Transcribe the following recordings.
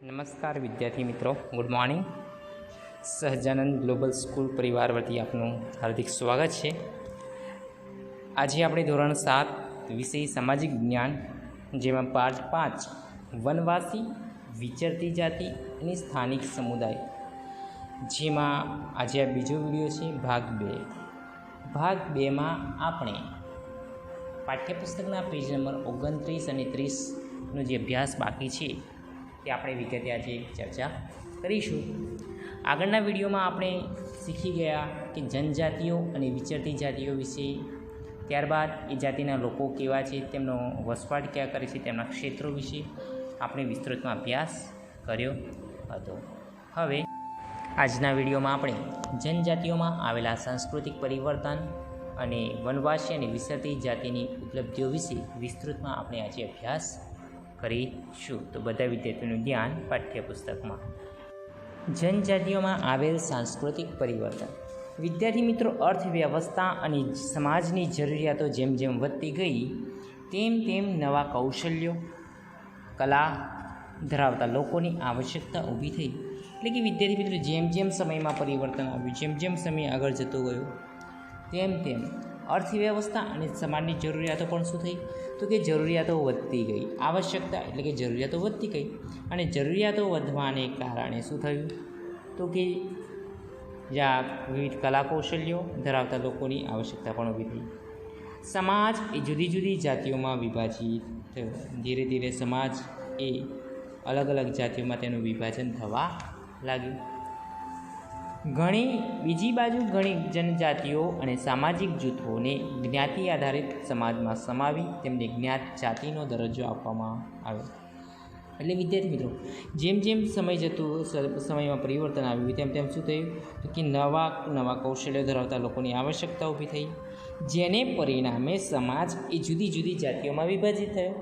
નમસ્કાર વિદ્યાર્થી મિત્રો, good morning. Sahajanand global school પરિવાર વતી આપનું હાર્દિક સ્વાગત છે. આજે આપણે ધોરણ 7 વિષય સામાજિક જ્ઞાન, જેમાં પાઠ 5 વનવાસી, વિચરતી જાતિ અને સ્થાનિક સમુદાય, જેમાં આજે આ બીજો વિડીયો છે, ભાગ 2. ભાગ 2માં આપણે પાઠ્યપુસ્તકના પેજ નંબર 29 અને 30નો જે અભ્યાસ બાકી છે તે આપણે વિગતે આજે ચર્ચા કરીશું. આગળના વિડીયોમાં આપણે શીખી ગયા કે જનજાતિઓ અને વિચરતી જાતિઓ વિશે, ત્યારબાદ એ જાતિના લોકો કેવા છે, તેમનો વસવાટ ક્યાં કરે છે, તેમના ક્ષેત્રો વિશે આપણે વિસ્તૃતમાં અભ્યાસ કર્યો હતો. હવે આજના વિડીયોમાં આપણે જનજાતિઓમાં આવેલા સાંસ્કૃતિક પરિવર્તન અને વનવાસી અને વિચરતી જાતિની ઉપલબ્ધિઓ વિશે વિસ્તૃતમાં આપણે આજે અભ્યાસ કરીશું. તો બધા વિદ્યાર્થીઓનું ધ્યાન પાઠ્યપુસ્તકમાં. જનજાતિઓમાં આવેલ સાંસ્કૃતિક પરિવર્તન. વિદ્યાર્થી મિત્રો, અર્થવ્યવસ્થા અને સમાજની જરૂરિયાતો જેમ જેમ વધતી ગઈ તેમ તેમ નવા કૌશલ્યો, કલા ધરાવતા લોકોની આવશ્યકતા ઊભી થઈ. એટલે કે વિદ્યાર્થી મિત્રો, જેમ જેમ સમયમાં પરિવર્તન આવ્યું, જેમ જેમ સમય આગળ જતો ગયો તેમ તેમ અર્થવ્યવસ્થા અને સમાજની જરૂરિયાતો પણ શું થઈ, તો કે જરૂરિયાતો વધતી ગઈ. આવશ્યકતા એટલે કે જરૂરિયાતો વધતી ગઈ, અને જરૂરિયાતો વધવાને કારણે શું થયું, તો કે જ્યાં વિવિધ કલા કૌશલ્યો ધરાવતા લોકોની આવશ્યકતા પણ ઊભી થઈ. સમાજ એ જુદી જુદી જાતિઓમાં વિભાજિત થયો. ધીરે ધીરે સમાજ એ અલગ અલગ જાતિઓમાં તેનું વિભાજન થવા લાગ્યું. બીજી બાજુ ઘણી જનજાતિઓ અને સામાજિક જૂથોને જ્ઞાતિ આધારિત સમાજમાં સમાવી તેમને જ્ઞાત જાતિનો દરજ્જો આપવામાં આવ્યો. એટલે વિદ્યાર્થી મિત્રો, જેમ જેમ સમયમાં પરિવર્તન આવ્યું તેમ તેમ શું થયું, તો કે નવા કૌશલ્યો ધરાવતા લોકોની આવશ્યકતા ઊભી થઈ, જેને પરિણામે સમાજ એ જુદી જુદી જાતિઓમાં વિભાજિત થયો.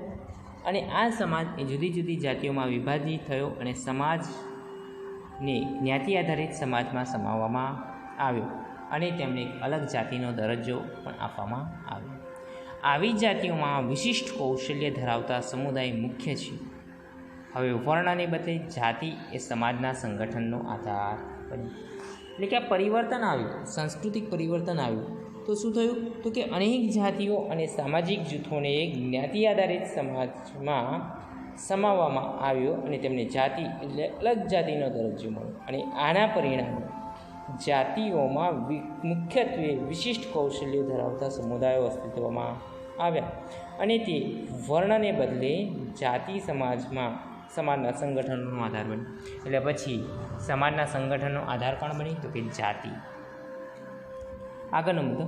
અને આ સમાજ એ જુદી જુદી જાતિઓમાં વિભાજિત થયો અને સમાજને જ્ઞાતિ આધારિત સમાજમાં સમાવવામાં આવ્યો અને તેમને એક અલગ જાતિનો દરજ્જો પણ આપવામાં આવ્યો. આવી જાતિઓમાં વિશિષ્ટ કૌશલ્ય ધરાવતા સમુદાય મુખ્ય છે. હવે વર્ણને બદલે જાતિ એ સમાજના સંગઠનનો આધાર બન્યો. એટલે કે આ પરિવર્તન આવ્યું, સાંસ્કૃતિક પરિવર્તન આવ્યું, તો શું થયું, તો કે અનેક જાતિઓ અને સામાજિક જૂથોને જ્ઞાતિ આધારિત સમાજમાં સમાવવામાં આવ્યો અને તેમને જાતિ એટલે અલગ જાતિનો દરજ્જો મળ્યો. અને આના પરિણામે જાતિઓમાં મુખ્યત્વે વિશિષ્ટ કૌશલ્યો ધરાવતા સમુદાયો અસ્તિત્વમાં આવ્યા અને તે વર્ણને બદલે જાતિ સમાજના સંગઠનોનો આધાર બન્યો. એટલે પછી સમાજના સંગઠનનો આધાર કોણ બની, તો કે જાતિ. આગળનો મુદ્દો,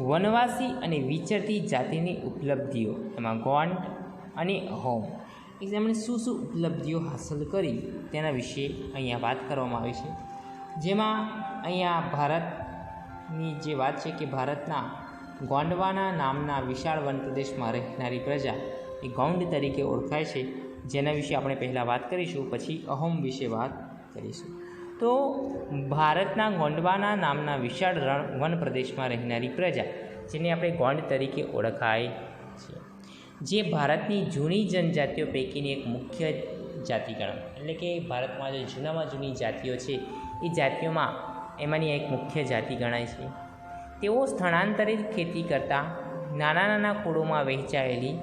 વનવાસી અને વિચરતી જાતિની ઉપલબ્ધિઓ. એમાં ગોંડ અને અહોમ એમણે શું શું ઉપલબ્ધિઓ હાંસલ કરી તેના વિશે અહીંયા વાત કરવામાં આવી છે. જેમાં અહીંયા ભારતની જે વાત છે કે ભારતના ગોંડવાના નામના વિશાળ વન પ્રદેશમાં રહેનારી પ્રજા એ ગૌંડ તરીકે ઓળખાય છે, જેના વિશે આપણે પહેલાં વાત કરીશું, પછી અહોમ વિશે વાત કરીશું. તો ભારતના ગોંડવાના નામના વિશાળ વન પ્રદેશમાં રહેનારી પ્રજા, જેને આપણે ગોંડ તરીકે ઓળખાય છે, જે ભારતની જૂની જનજાતિઓ પૈકીની એક મુખ્ય જાતિ ગણાય. એટલે કે ભારતમાં જે જૂનામાં જૂની જાતિઓ છે એ જાતિઓમાં એમાંની એક મુખ્ય જાતિ ગણાય છે. તેઓ સ્થળાંતરિત ખેતી કરતા નાના નાના કુળોમાં વહેંચાયેલી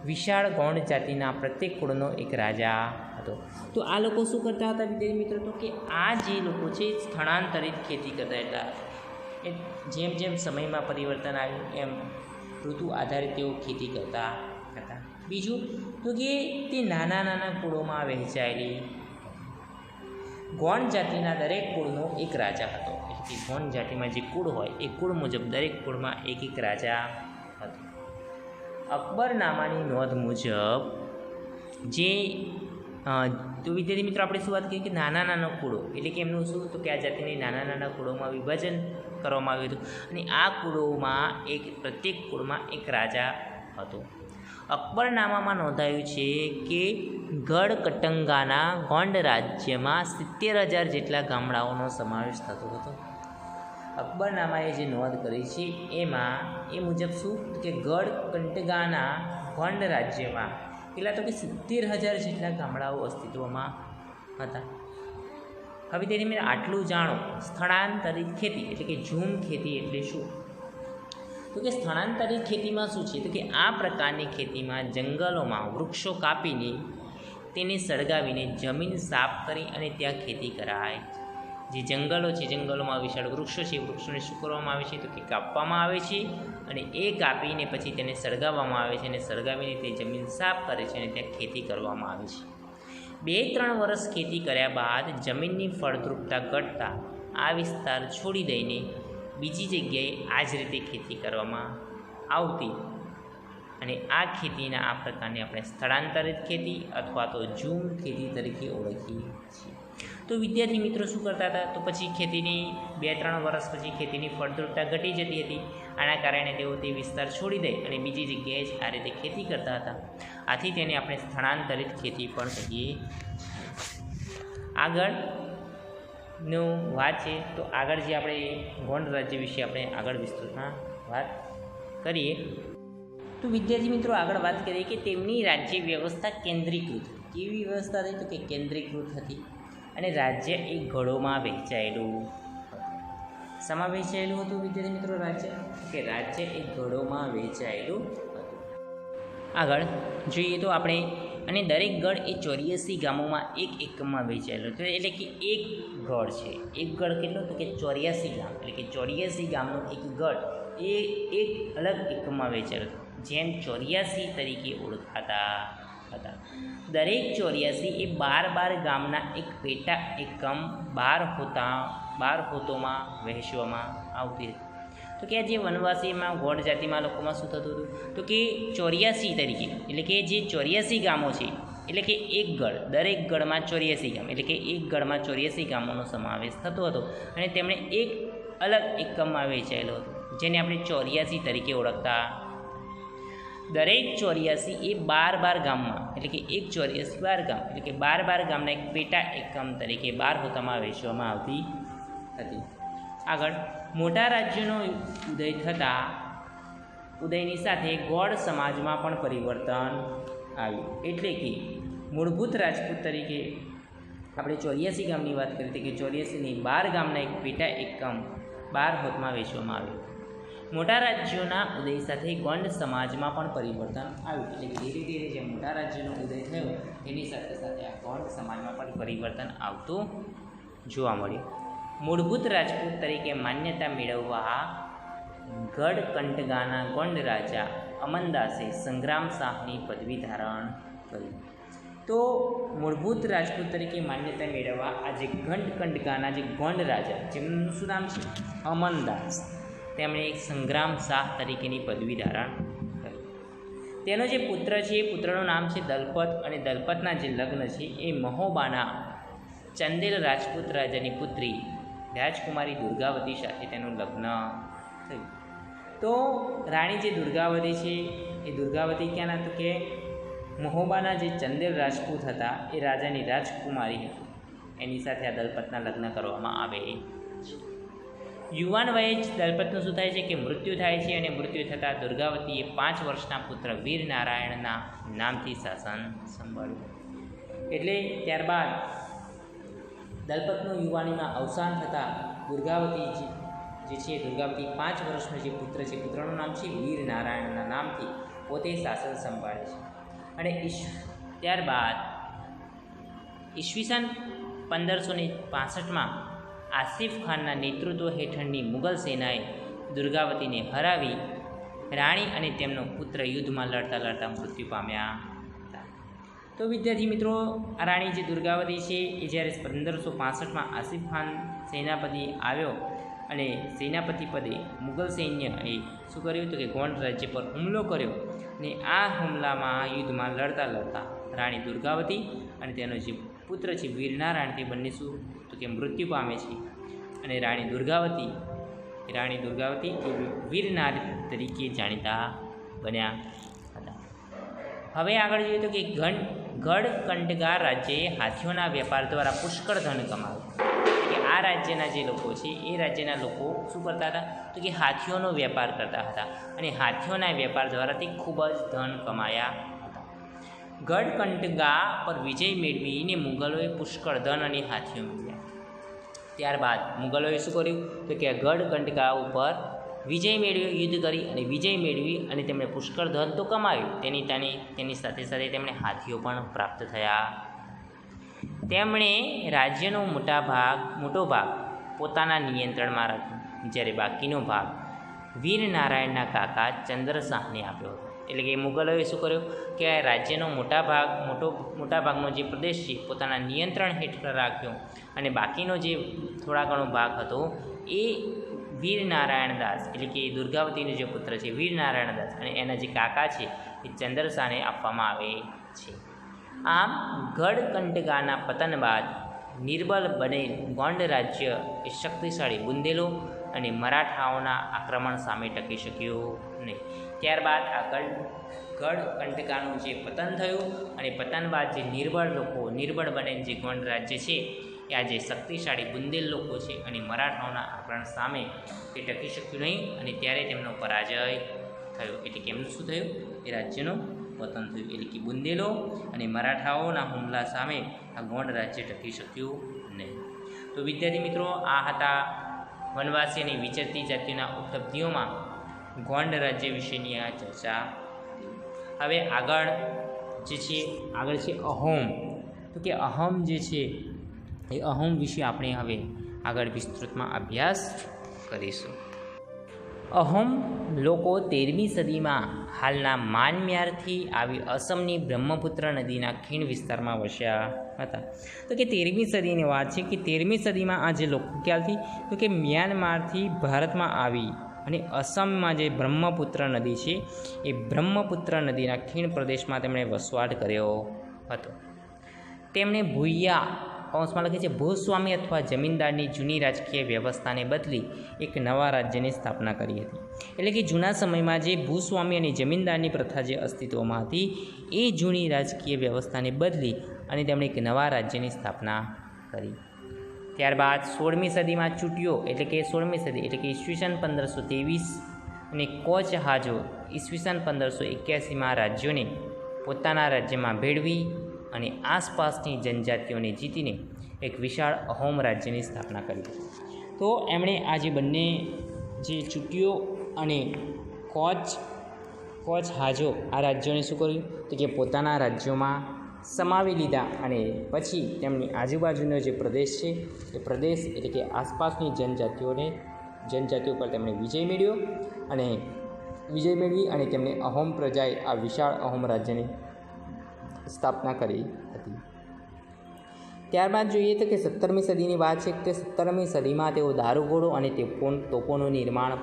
વિશાળ ગૌણ જાતિના પ્રત્યેક કુળનો એક રાજા હતો. તો આ લોકો શું કરતા હતા વિદ્યાર્થી મિત્રો, તો કે આ જે લોકો છે સ્થળાંતરિત ખેતી કરતા હતા. જેમ જેમ સમયમાં પરિવર્તન આવ્યું એમ ઋતુ આધારિત તેઓ ખેતી કરતા હતા. બીજું તો કે તે નાના નાના કુળોમાં વહેંચાયેલી ગૌણ જાતિના દરેક કુળનો એક રાજા હતો. એટલે ગૌણ જાતિમાં જે કુળ હોય એ કુળ મુજબ દરેક કુળમાં એક એક રાજા હતો. અકબરનામાની નોંધ મુજબ તો વિદ્યાર્થી મિત્રો, આપણે શું વાત કરીએ કે નાના નાના કુળો, એટલે કે એમનું શું, તો કે આ જાતિને નાના નાના કુળોમાં વિભાજન કરવામાં આવ્યું હતું અને આ કુળોમાં પ્રત્યેક કુળમાં એક રાજા હતો. અકબરનામામાં નોંધાયું છે કે ગઢકટંગાના ગોંડ રાજ્યમાં 70,000 જેટલા ગામડાઓનો સમાવેશ થતો હતો. અકબરનામાએ જે નોંધ કરી છે એમાં એ મુજબ શું, કે ગઢકટંગાના ગોંડ રાજ્યમાં કેટલા, તો કે 70,000 જેટલા ગામડાઓ અસ્તિત્વમાં હતા. હવે તેની મેં આટલું જાણો. સ્થળાંતરિત ખેતી એટલે કે ઝૂમ ખેતી એટલે શું? તો કે સ્થળાંતરિત ખેતીમાં શું છે? તો કે આ પ્રકારની ખેતીમાં જંગલોમાં વૃક્ષો કાપીને તેને સળગાવીને જમીન સાફ કરી અને ત્યાં ખેતી કરાય. જે જંગલો છે, જંગલોમાં વિશાળ વૃક્ષો છે, વૃક્ષોને શું કરવામાં આવે છે? તો કે કાપવામાં આવે છે અને એ કાપીને પછી તેને સળગાવવામાં આવે છે અને સળગાવીને તે જમીન સાફ કરે છે અને ત્યાં ખેતી કરવામાં આવે છે. 2-3 વર્ષ ખેતી કર્યા બાદ જમીનની ફળદ્રુપતા ઘટતા આ વિસ્તાર છોડી દઈને બીજી જગ્યાએ આ જ રીતે ખેતી કરવામાં આવતી અને આ ખેતીના આ પ્રકારને આપણે સ્થળાંતરિત ખેતી અથવા તો ઝૂમ ખેતી તરીકે ઓળખીએ છીએ. તો વિદ્યાર્થી મિત્રો શું કરતા હતા? તો પછી ખેતીની 2-3 વર્ષ પછી ખેતીની ફળદ્રુપતા ઘટી જતી હતી. આના કારણે તેઓ તે વિસ્તાર છોડી દે અને બીજી જગ્યાએ જ આ રીતે ખેતી કરતા હતા. આથી તેને આપણે સ્થળાંતરિત ખેતી પણ કહીએ. આગળનું વાત છે તો આગળ જે આપણે ગોંડ રાજ્ય વિશે આપણે આગળ વિસ્તૃતમાં વાત કરીએ. તો વિદ્યાર્થી મિત્રો આગળ વાત કરીએ કે તેમની રાજ્ય વ્યવસ્થા કેન્દ્રીકૃત. કેવી વ્યવસ્થા હતી? તો કે કેન્દ્રીકૃત હતી અને રાજ્ય એક ગળોમાં વહેંચાયેલું હતું. શામાં વહેંચાયેલું હતું વિદ્યાર્થી મિત્રો રાજ્ય? કે રાજ્ય એક ગળોમાં વહેંચાયેલું હતું. આગળ જોઈએ તો આપણે અને દરેક ગઢ એ 84 ગામોમાં એક એકમમાં વહેંચાયેલો હતો. એટલે કે એક ગઢ છે, એક ગઢ કેટલો? તો કે 84 ગામ, એટલે કે 84 ગામનો એક ગઢ એ એક અલગ એકમમાં વહેંચાયેલો હતો, જેમ 84 તરીકે ઓળખાતા હતા. દરેક 84 એ 12 ગામના એક પેટા એકમ 12 હોતોમાં વહેંચવામાં આવતી હતી. તો કે જે વનવાસીમાં ગોંડ જાતિમાં લોકોમાં શું થતું હતું? તો કે 84 તરીકે, એટલે કે જે 84 ગામો છે, એટલે કે એક ગઢ, દરેક ગઢમાં 84 ગામ, એટલે કે એક ગઢમાં 84 ગામોનો સમાવેશ થતો હતો અને તેમણે એક અલગ એકમમાં વહેંચાયેલો હતો, જેને આપણે 84 તરીકે ઓળખતા. દરેક 84 એ 12 ગામમાં, એટલે કે એક 84 12 ગામ, એટલે કે 12 ગામના એક પેટા એકમ તરીકે 12 હોતામાં વહેંચવામાં આવતી હતી. આગળ મોટા રાજ્યનો ઉદય થતાં ઉદયની સાથે ગોળ સમાજમાં પણ પરિવર્તન આવ્યું. એટલે કે મૂળભૂત રાજપૂત તરીકે આપણે 84 ગામની વાત કરી હતી કે 84ની 12 ગામના એક પેટા એકમ 12 હોતમાં વહેંચવામાં આવ્યું. મોટા રાજ્યોના ઉદય સાથે ગોંડ સમાજમાં પણ પરિવર્તન આવ્યું. એટલે કે ધીરે ધીરે જે મોટા રાજ્યનો ઉદય થયો તેની સાથે સાથે આ ગોંડ સમાજમાં પણ પરિવર્તન આવતું જોવા મળ્યું. મૂળભૂત રાજપૂત તરીકે માન્યતા મેળવવા ગઢકંટગાના ગોંડ રાજા અમનદાસે સંગ્રામ શાહની પદવી ધારણ કરી. તો મૂળભૂત રાજપૂત તરીકે માન્યતા મેળવવા આ જે ગઢકંટગાના જે ગોંડ રાજા, જેમનું શું નામ છે? અમનદાસ, તેમણે એક સંગ્રામ શાહ તરીકેની પદવી ધારણ કરી. તેનો જે પુત્ર છે એ પુત્રનું નામ છે દલપત અને દલપતના જે લગ્ન છે એ મહોબાના ચંદેલ રાજપૂત રાજાની પુત્રી રાજકુમારી દુર્ગાવતી સાથે તેનું લગ્ન થયું. તો રાણી જે દુર્ગાવતી છે એ દુર્ગાવતી ક્યાંના? તો કે મહોબાના જે ચંદેલ રાજપૂત હતા એ રાજાની રાજકુમારી હતી, એની સાથે આ દલપતના લગ્ન કરવામાં આવે છે. યુવાન વયે જ દલપતનું શું થાય છે કે મૃત્યુ થાય છે અને મૃત્યુ થતાં દુર્ગાવતીએ 5 વર્ષના પુત્ર વીર નારાયણના નામથી શાસન સંભાળ્યું. એટલે ત્યારબાદ દલપતનું યુવાનીમાં અવસાન થતાં દુર્ગાવતી જે છે દુર્ગાવતી 5 વર્ષનો જે પુત્ર છે, પુત્રનું નામ છે વીર નારાયણના નામથી પોતે શાસન સંભાળે છે. અને ત્યારબાદ ઈસવીસન 1565માં આસિફ ખાનના નેતૃત્વ હેઠળની મુગલ સેનાએ દુર્ગાવતીને હરાવી રાણી અને તેમનો પુત્ર યુદ્ધમાં લડતા લડતા મૃત્યુ પામ્યા હતા. તો વિદ્યાર્થી મિત્રો, આ રાણી જે દુર્ગાવતી છે એ જ્યારે 1565માં આસિફ ખાન સેનાપતિ આવ્યો અને સેનાપતિ પદે મુગલ સૈન્યએ શું કર્યું હતું કે ગોંડ રાજ્ય પર હુમલો કર્યો અને આ હુમલામાં યુદ્ધમાં લડતા લડતા રાણી દુર્ગાવતી અને તેનો જે પુત્ર છે વીરનારાયણ તે બંને શું તો કે મૃત્યુ પામે છે અને રાણી દુર્ગાવતી એ વીરનારી તરીકે જાણીતા બન્યા હતા. હવે આગળ જોઈએ તો કે ગઢકંટગા રાજ્યએ હાથીઓના વેપાર દ્વારા પુષ્કળ ધન કમાવ્યું. કે આ રાજ્યના જે લોકો છે એ રાજ્યના લોકો શું કરતા હતા તો કે હાથીઓનો વેપાર કરતા હતા અને હાથીઓના વેપાર દ્વારા તે ખૂબ જ ધન કમાયા હતા. ગઢકંટગા પર વિજય મેળવીને મુગલોએ પુષ્કળ ધન અને હાથીઓ મેળવ્યા. ત્યારબાદ મુગલોએ શું કર્યું તો કે ગઢકંટગા ઉપર વિજય મેળવ્યો, યુદ્ધ કરી અને વિજય મેળવી અને તેમણે પુષ્કળ ધન તો કમાવ્યું, તેની સાથે સાથે તેમણે હાથીઓ પણ પ્રાપ્ત થયા. તેમણે રાજ્યનો મોટો ભાગ પોતાના નિયંત્રણમાં રાખ્યો, જ્યારે બાકીનો ભાગ વીરનારાયણના કાકા ચંદ્રશાહને આપ્યો હતો. એટલે કે મુગલોએ શું કર્યું કે રાજ્યનો મોટા ભાગનો જે પ્રદેશ છે પોતાના નિયંત્રણ હેઠળ રાખ્યો અને બાકીનો જે થોડા ઘણો ભાગ હતો એ વીરનારાયણ દાસ એટલે કે દુર્ગાવતીનો જે પુત્ર છે વીરનારાયણ દાસ અને એના જે કાકા છે એ ચંદ્રશાહને આપવામાં આવે છે. આમ ગઢકંટગાના પતન બાદ નિર્બળ બનેલ ગોંડ રાજ્ય એ શક્તિશાળી બુંદેલો અને મરાઠાઓના આક્રમણ સામે ટકી શક્યું નહીં. ત્યારબાદ આ ગઢકંટગાનું જે પતન થયું અને પતન બાદ જે નિર્બળ બનેલ જે ગોંડ રાજ્ય છે એ આજે શક્તિશાળી બુંદેલ લોકો છે અને મરાઠાઓના આક્રમણ સામે તે ટકી શક્યું નહીં અને ત્યારે તેમનો પરાજય થયો. એટલે કે એમનું શું થયું એ રાજ્યનું પતન થયું. એટલે કે બુંદેલો અને મરાઠાઓના હુમલા સામે આ ગોંડ રાજ્ય ટકી શક્યું નહીં. તો વિદ્યાર્થી મિત્રો, આ હતા વનવાસી અને વિચરતી જાતિઓના ઉપલબ્ધિઓમાં ગોંડ રાજ્ય વિશેની આ ચર્ચા. હવે આગળ છે અહોમ. તો કે અહોમ જે છે એ અહોમ વિશે આપણે હવે આગળ વિસ્તૃતમાં અભ્યાસ કરીશું. અહોમ લોકો 13મી સદીમાં હાલના મ્યાનમારથી આવી અસમની બ્રહ્મપુત્ર નદીના ખીણ વિસ્તારમાં વસ્યા હતા. તો કે 13મી સદીની વાત છે કે 13મી સદીમાં આ જે લોકો ક્યાંથી તો કે મ્યાનમારથી ભારતમાં આવી અને અસમમાં જે બ્રહ્મપુત્ર નદી છે એ બ્રહ્મપુત્ર નદીના ખીણ પ્રદેશમાં તેમણે વસવાટ કર્યો હતો. તેમણે ભૂયા કૌંસમાં લખે છે ભૂસ્વામી અથવા જમીનદારની જૂની રાજકીય વ્યવસ્થાને બદલી એક નવા રાજ્યની સ્થાપના કરી હતી. એટલે કે જૂના સમયમાં જે ભૂસ્વામી અને જમીનદારની પ્રથા જે અસ્તિત્વમાં હતી એ જૂની રાજકીય વ્યવસ્થાને બદલી અને તેમણે એક નવા રાજ્યની સ્થાપના કરી. ત્યારબાદ 16મી સદીમાં ચૂંટ્યો એટલે કે 16મી સદી એટલે કે ઈસવીસન 1523 અને કોચ હાજો ઈસવીસન 1581માં રાજ્યોને પોતાના રાજ્યમાં ભેળવી અને આસપાસની જનજાતિઓને જીતીને એક વિશાળ અહોમ રાજ્યની સ્થાપના કરી. તો એમણે આ જે બંને જે ચૂંટીઓ અને કોચ હાજો આ રાજ્યોને શું કર્યું તો કે પોતાના રાજ્યોમાં સમાવી લીધા અને પછી તેમની આજુબાજુનો જે પ્રદેશ છે એ પ્રદેશ એટલે કે આસપાસની જનજાતિઓ પર તેમણે વિજય મેળવી અને તેમણે અહોમ પ્રજાએ આ વિશાળ અહોમ રાજ્યની સ્થાપના કરી હતી. ત્યારબાદ જોઈએ તો કે 17મી સદીની વાત છે કે 17મી સદીમાં તેઓ દારૂગોળો અને તોપોનું નિર્માણ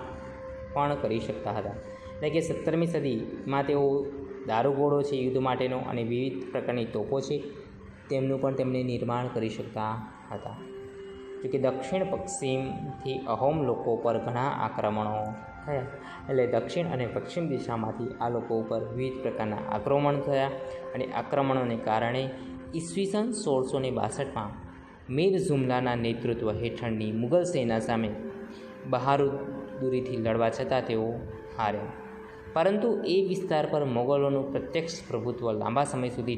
પણ કરી શકતા હતા. એટલે કે 17મી સદીમાં તેઓ દારૂગોળો છે યુદ્ધ માટેનો અને વિવિધ પ્રકારની તોપો છે તેમનું પણ તેમણે નિર્માણ કરી શકતા હતા. જો કે દક્ષિણ પશ્ચિમથી અહોમ લોકો પર ઘણા આક્રમણો થયા. એટલે દક્ષિણ અને પશ્ચિમ દિશામાંથી આ લોકો ઉપર વિવિધ પ્રકારના આક્રમણ થયા અને આક્રમણોને કારણે ઈસવીસન 1662માં મીર ઝુમલાના નેતૃત્વ હેઠળની મુગલ સેના સામે બહાદુરીથી લડવા છતાં તેઓ હાર્યા. પરંતુ એ વિસ્તાર પર મોગલોનું પ્રત્યક્ષ પ્રભુત્વ લાંબા સમય સુધી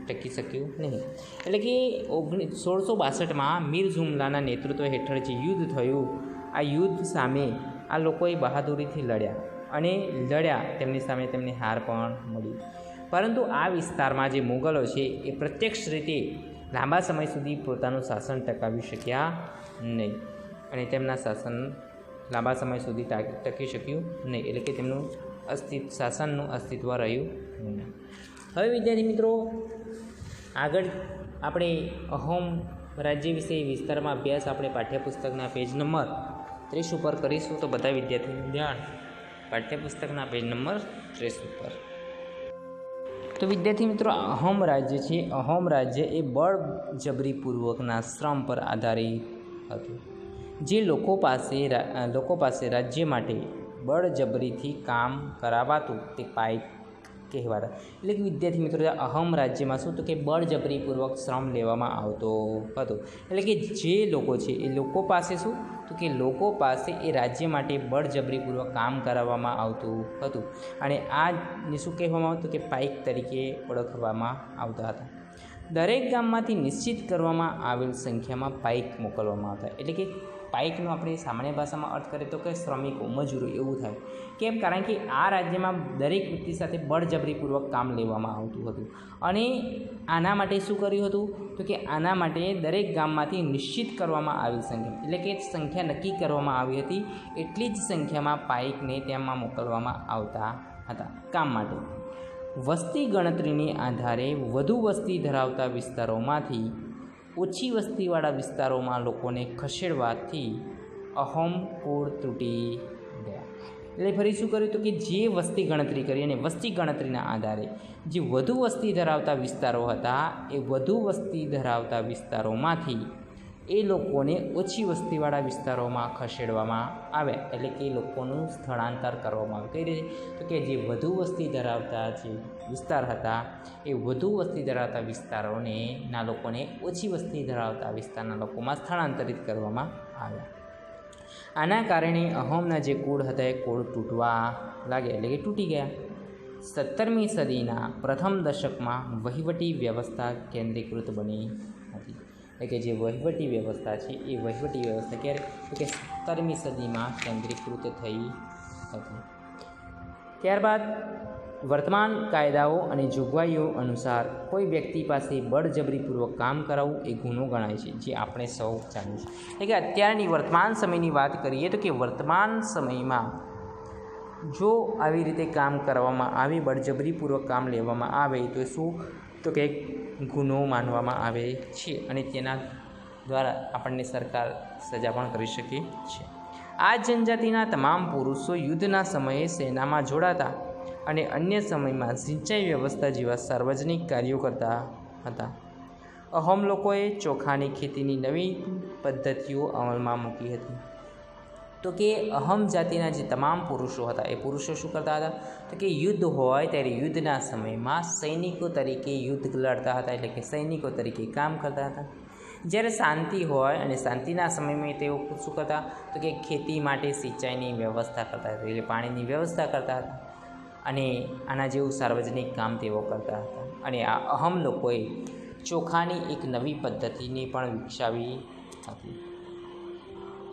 ટકી શક્યું નહીં. એટલે કે 1662માં મીર ઝુમલાના નેતૃત્વ હેઠળ જે યુદ્ધ થયું આ યુદ્ધ સામે આ લોકોએ બહાદુરીથી લડ્યા તેમની સામે તેમને હાર પણ મળી. પરંતુ આ વિસ્તારમાં જે મુગલો છે એ પ્રત્યક્ષ રીતે લાંબા સમય સુધી પોતાનું શાસન ટકાવી શક્યા નહીં અને તેમના શાસન લાંબા સમય સુધી ટકી શક્યું નહીં. એટલે કે તેમનું શાસનનું અસ્તિત્વ રહ્યું નહીં. હવે વિદ્યાર્થી મિત્રો, આગળ આપણે અહોમ રાજ્ય વિશે વિસ્તારમાં અભ્યાસ આપણે પાઠ્યપુસ્તકના પેજ નંબર 30 ઉપર કરીશું. તો બધા વિદ્યાર્થીઓનું ધ્યાન પાઠ્યપુસ્તકના પેજ નંબર 30 ઉપર. તો વિદ્યાર્થી મિત્રો, અહોમ રાજ્ય છે. અહોમ રાજ્ય એ બળજબરીપૂર્વકના શ્રમ પર આધારિત હતું. જે લોકો પાસે રાજ્ય માટે બળજબરીથી કામ કરાવાતું તે કહેવાતા. એટલે કે વિદ્યાર્થી મિત્રો અહમ રાજ્યમાં શું તો કે બળજબરીપૂર્વક શ્રમ લેવામાં આવતો હતો. એટલે કે જે લોકો છે એ લોકો પાસે શું તો કે લોકો પાસે એ રાજ્ય માટે બળજબરીપૂર્વક કામ કરાવવામાં આવતું હતું. અને આને શું કહેવામાં આવતું કે પાઇક તરીકે ઓળખવામાં આવતા હતા. દરેક ગામમાંથી નિશ્ચિત કરવામાં આવેલ સંખ્યામાં પાઇક મોકલવામાં આવતા. એટલે કે પાઇકનો આપણે સામાન્ય ભાષામાં અર્થ કરીએ તો કે શ્રમિકો, મજૂરો એવું થાય. કેમ? કારણ કે આ રાજ્યમાં દરેક વ્યક્તિ સાથે બળજબરીપૂર્વક કામ લેવામાં આવતું હતું. અને આના માટે શું કર્યું હતું તો કે આના માટે દરેક ગામમાંથી નિશ્ચિત કરવામાં આવેલ સંખ્યા, એટલે કે સંખ્યા નક્કી કરવામાં આવી હતી, એટલી જ સંખ્યામાં પાઇકને તેમાં મોકલવામાં આવતા હતા કામ માટે. વસ્તી ગણતરીને આધારે વધુ વસ્તી ધરાવતા વિસ્તારોમાંથી ઓછી વસ્તીવાળા વિસ્તારોમાં લોકોને ખસેડવાથી અહોમ કુળ તૂટી ગયા. એટલે ફરી શું કર્યું તો કે જે વસ્તી ગણતરી કરી અને વસ્તી ગણતરીના આધારે જે વધુ વસ્તી ધરાવતા વિસ્તારો હતા એ વધુ વસ્તી ધરાવતા વિસ્તારોમાંથી એ લોકોને ઓછી વસ્તીવાળા વિસ્તારોમાં ખસેડવામાં આવ્યા. એટલે કે લોકોનું સ્થળાંતર કરવામાં આવ્યું. કઈ રીતે તો કે જે વધુ વસ્તી ધરાવતા જે વિસ્તાર હતા એ વધુ વસ્તી ધરાવતા વિસ્તારોને ના લોકોને ઓછી વસ્તી ધરાવતા વિસ્તારના લોકોમાં સ્થળાંતરિત કરવામાં આવ્યા. આના કારણે અહોમના જે કુળ હતા એ કુળ તૂટવા લાગ્યા, એટલે કે તૂટી ગયા. 17મી સદીના પ્રથમ દશકમાં વહીવટી વ્યવસ્થા કેન્દ્રીકૃત બની હતી. એટલે કે જે વહીવટી વ્યવસ્થા છે એ વહીવટી વ્યવસ્થા ક્યારે તો કે 17મી સદીમાં કેન્દ્રીકૃત થઈ હતી. ત્યારબાદ વર્તમાન કાયદાઓ અને જોગવાઈઓ અનુસાર કોઈ વ્યક્તિ પાસે બળજબરીપૂર્વક કામ કરાવવું એ ગુનો ગણાય છે, જે આપણે સૌ જાણીએ છીએ. એટલે કે અત્યારની વર્તમાન સમયની વાત કરીએ તો કે વર્તમાન સમયમાં જો આવી રીતે કામ કરવામાં આવે, બળજબરીપૂર્વક કામ લેવામાં આવે તો શું તો કે ગુનો માનવામાં આવે છે અને તેના દ્વારા આપણને સરકાર સજા પણ કરી શકે છે. આ જનજાતિના તમામ પુરુષો યુદ્ધના સમયે સેનામાં જોડાતા અને અન્ય સમયમાં સિંચાઈ વ્યવસ્થા જેવા સાર્વજનિક કાર્યો કરતા હતા. અહોમ લોકોએ ચોખાની ખેતીની નવી પદ્ધતિઓ અમલમાં મૂકી હતી. તો કે અહમ જાતિના જે તમામ પુરુષો હતા એ પુરુષો શું કરતા હતા તો કે યુદ્ધ હોય ત્યારે યુદ્ધના સમયમાં સૈનિકો તરીકે યુદ્ધ લડતા હતા, એટલે કે સૈનિકો તરીકે કામ કરતા હતા. જ્યારે શાંતિ હોય અને શાંતિના સમયમાં તેઓ શું કરતા તો કે ખેતી માટે સિંચાઈની વ્યવસ્થા કરતા હતા, એટલે પાણીની વ્યવસ્થા કરતા હતા. અને આના જેવું સાર્વજનિક કામ તેઓ કરતા હતા. અને આ અહમ લોકોએ ચોખાની એક નવી પદ્ધતિને પણ વિકસાવી હતી.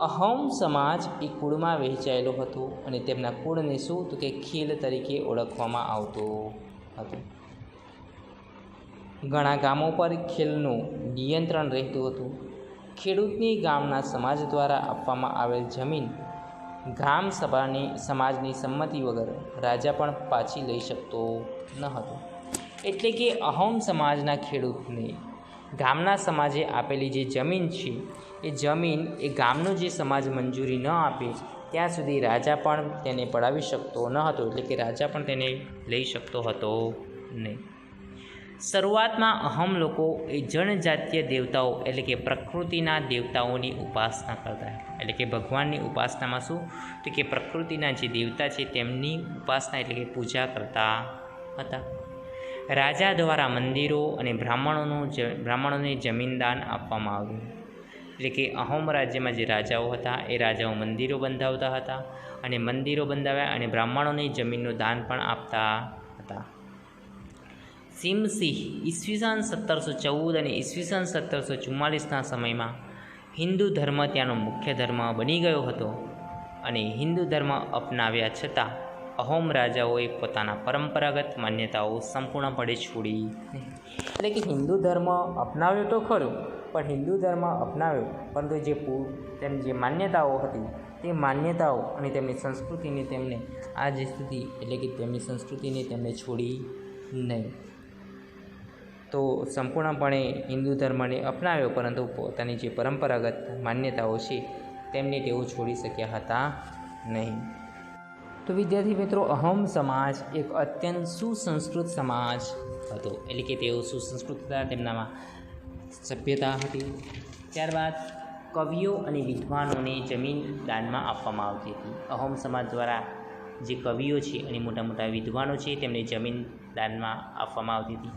અહોમ સમાજ એ કુળમાં વહેંચાયેલો હતો અને તેમના કુળને શું તો કે ખેલ તરીકે ઓળખવામાં આવતું હતું. ઘણા ગામો પર ખેલનું નિયંત્રણ રહેતું હતું. ખેડૂતની ગામના સમાજ દ્વારા આપવામાં આવેલ જમીન ગ્રામ સમાજની સંમતિ વગર રાજા પણ પાછી લઈ શકતો ન હતો. એટલે કે અહોમ સમાજના ખેડૂતને ગામના સમાજે આપેલી જે જમીન છે એ ગામનો જે સમાજ મંજૂરી ન આપે ત્યાં સુધી રાજા પણ તેને પડાવી શકતો ન હતો, એટલે કે રાજા પણ તેને લઈ શકતો હતો નહીં. શરૂઆતમાં અહમ લોકો એ જનજાતીય દેવતાઓ એટલે કે પ્રકૃતિના દેવતાઓની ઉપાસના કરતા, એટલે કે ભગવાનની ઉપાસનામાં શું તો કે પ્રકૃતિના જે દેવતા છે તેમની ઉપાસના એટલે કે પૂજા કરતા હતા. રાજા દ્વારા મંદિરો અને બ્રાહ્મણોને જમીનદાન આપવામાં આવ્યું. એટલે કે અહોમ રાજ્યમાં જે રાજાઓ હતા એ રાજાઓ મંદિરો બંધાવતા હતા અને મંદિરો બંધાવ્યા અને બ્રાહ્મણોને જમીનનું દાન પણ આપતા હતા. સિમસિંહ ઈસવીસન 1714 અને ઈસવીસન 1744ના સમયમાં હિન્દુ ધર્મ ત્યાંનો મુખ્ય ધર્મ બની ગયો હતો અને હિન્દુ ધર્મ અપનાવ્યા છતાં અહોમ રાજાઓએ પોતાના પરંપરાગત માન્યતાઓ સંપૂર્ણપણે છોડી. એટલે કે હિન્દુ ધર્મ અપનાવ્યો તો ખરો, પણ હિન્દુ ધર્મ અપનાવ્યો પરંતુ તેમની જે માન્યતાઓ હતી તે માન્યતાઓ અને તેમની સંસ્કૃતિને તેમને આ જે સ્થિતિ એટલે કે તેમની સંસ્કૃતિને તેમને છોડી નહીં. તો સંપૂર્ણપણે હિન્દુ ધર્મને અપનાવ્યો પરંતુ પોતાની જે પરંપરાગત માન્યતાઓ છે તેમને તેઓ છોડી શક્યા હતા નહીં. તો વિદ્યાર્થી મિત્રો, અહોમ સમાજ એક અત્યંત સુસંસ્કૃત સમાજ હતો, એટલે કે તેઓ સુસંસ્કૃત હતા, તેમનામાં સભ્યતા હતી. ત્યારબાદ કવિઓ અને વિદ્વાનોને જમીન દાનમાં આપવામાં આવતી હતી. અહોમ સમાજ દ્વારા જે કવિઓ છે અને મોટા મોટા વિદ્વાનો છે તેમને જમીન દાનમાં આપવામાં આવતી હતી.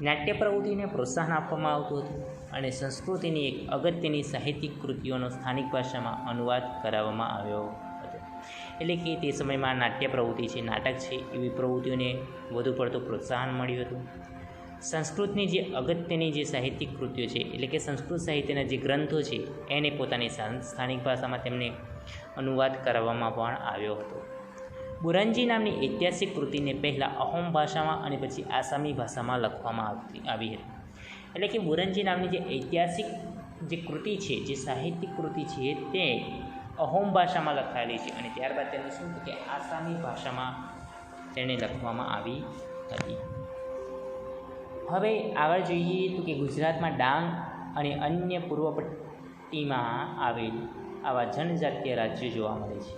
નાટ્ય પ્રવૃત્તિને પ્રોત્સાહન આપવામાં આવતું હતું અને સંસ્કૃતિની એક અગત્યની સાહિત્યિક કૃતિઓનો સ્થાનિક ભાષામાં અનુવાદ કરાવવામાં આવ્યો હતો. એટલે કે તે સમયમાં નાટ્ય પ્રવૃત્તિ છે, નાટક છે, એવી પ્રવૃત્તિઓને વધુ પડતું પ્રોત્સાહન મળ્યું હતું. સંસ્કૃતની જે અગત્યની જે સાહિત્યિક કૃતિઓ છે, એટલે કે સંસ્કૃત સાહિત્યના જે ગ્રંથો છે, એને પોતાની સ્થાનિક ભાષામાં તેમને અનુવાદ કરાવવામાં પણ આવ્યો હતો. બુરંજી નામની ઐતિહાસિક કૃતિને પહેલાં અહોમ ભાષામાં અને પછી આસામી ભાષામાં લખવામાં આવી હતી. એટલે કે બુરંજી નામની જે ઐતિહાસિક જે કૃતિ છે, જે સાહિત્યિક કૃતિ છે, તે અહોમ ભાષામાં લખાયેલી છે અને ત્યારબાદ તેને શું કે આસામી ભાષામાં તેને લખવામાં આવી હતી. હવે આગળ જોઈએ તો કે ગુજરાતમાં ડાંગ અને અન્ય પૂર્વ પટ્ટીમાં આવેલ આવા જનજાતીય રાજ્યો જોવા મળે છે.